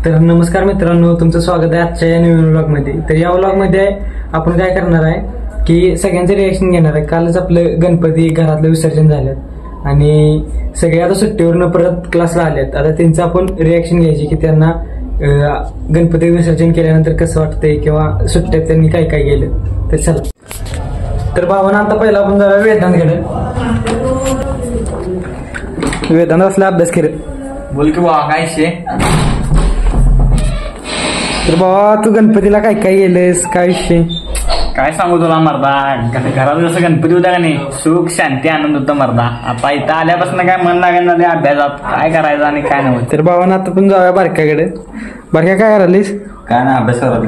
तर नमस्कार मित्रांनो, तुमचं स्वागत आहे आजच्या या नवीन व्लॉगमध्ये. तर या व्लॉगमध्ये आपण काय करणार आहे की सगळ्यांचे रिएक्शन घेणार आहे. कालच आपलं गणपती घरातलं विसर्जन झालं आणि सगळे आता सुट्टीवरनं परत क्लासला आलेत. आता त्यांचं आपण रिएक्शन घ्यायची की त्यांना गणपती विसर्जन केल्यानंतर कसं वाटतंय किंवा सुट्ट्यात त्यांनी काय काय केलं. तर चला. तर भावानं आता पहिला आपण जरा वेदांतकडे वेदांत असला अभ्यास केला. बोल की बाबा काय शे. तर बाबा तू गणपतीला काय काय गेलेस, काय विषय काय सांगू तुला मर्दा. घरात जसं गणपती होता का नाही, सुख शांती आनंद होता मर्दा. आता इथं आल्यापासून काय मन लागेल ना ते अभ्यासात, काय करायचं आणि काय नव्हतं. तर भावानं आता पण जाऊया बारक्याकडे. बारक्या काय करालीस? काय ना अभ्यास करा.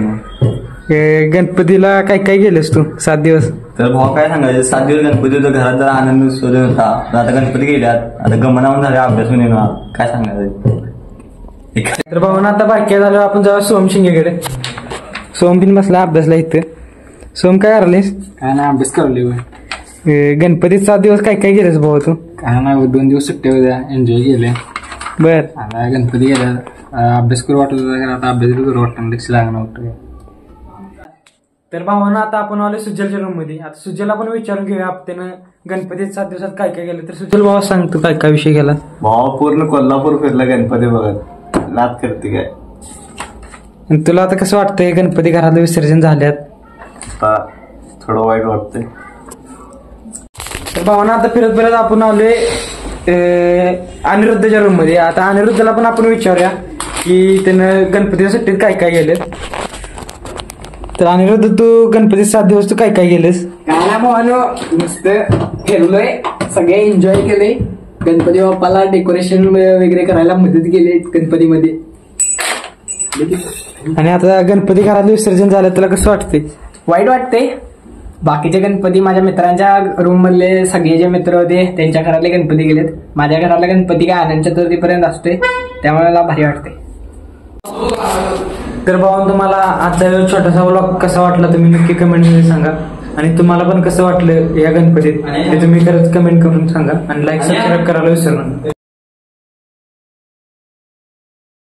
गणपतीला काय काय गेलेस तू 7 दिवस? तर भाऊ काय सांगायचं, 7 दिवस गणपती होतं, घरात जरा आनंद शोधत होता. आता गणपती गेल्यात, आता गमनावून झाले, अभ्यास होऊन येणार, काय सांगायचं. तर भावानं आता बारक्या झालो आपण जाऊया सोम शिंगेकडे. सोम बिन बसला अभ्यासला इथं. सोम काय करालीस? काय ना अभ्यास करले. गणपतीत 7 दिवस काय काय गेलेस भाऊ तू? काय नाही, 2 दिवस सुट्टे होत्या, एन्जॉय केले. बर. आता गणपती गेल्या, अभ्यास करू वाटत होता, आता अभ्यास करू वाटतं, लक्ष लागणार होतं. तर भावानं आता आपण आलो सुजलच्या रूम मध्ये. आता सुजलला पण विचारून घेऊया त्यानं गणपतीत 7 दिवसात काय काय केलं. तर सुजल भावा सांग तू काय काय विषय केला. भाऊ पूर्ण कोल्हापूर फिरला गणपती बघत, लात करते काय. आणि तुला आता कसं वाटतंय गणपती घरातलं विसर्जन झाल्यात? आता थोडं वाईट वाटतंय. तर भावानं आता फिरत फिरत आपण आलोय अनिरुद्धच्या रूम मध्ये. आता अनिरुद्धला पण आपण विचारूया की त्यानं गणपतीच्या सुट्टीत काय काय केलं. तर अनिरुद्ध तू गणपतीत 7 दिवस तू काय काय केलंस? काय ना मोहनो, नुसतं फिरलोय, सगळे एन्जॉय केले. गणपती बाप्पाला डेकोरेशन वगैरे करायला मदत केली गणपतीमध्ये. आणि आता गणपती घरातलं विसर्जन झालं, तुला कसं वाटतंय? वाईट वाटते. बाकीचे गणपती माझ्या मित्रांच्या रूम मधले सगळे जे मित्र होते त्यांच्या घरातले गणपती गेलेत. माझ्या घरातला गणपती काय अनंत चतुर्थीपर्यंत असतोय, त्यामुळे मला भारी वाटते. तर भावा तुम्हाला आजचा छोटासा व्लॉग कसा वाटला तुम्ही नक्की कमेंट मध्ये सांगा. आणि तुम्हाला पण कसं वाटलं या गणपतीत ते तुम्ही खरंच कमेंट करून सांगा. आणि लाईक सबस्क्राईब करायला विसरू नका.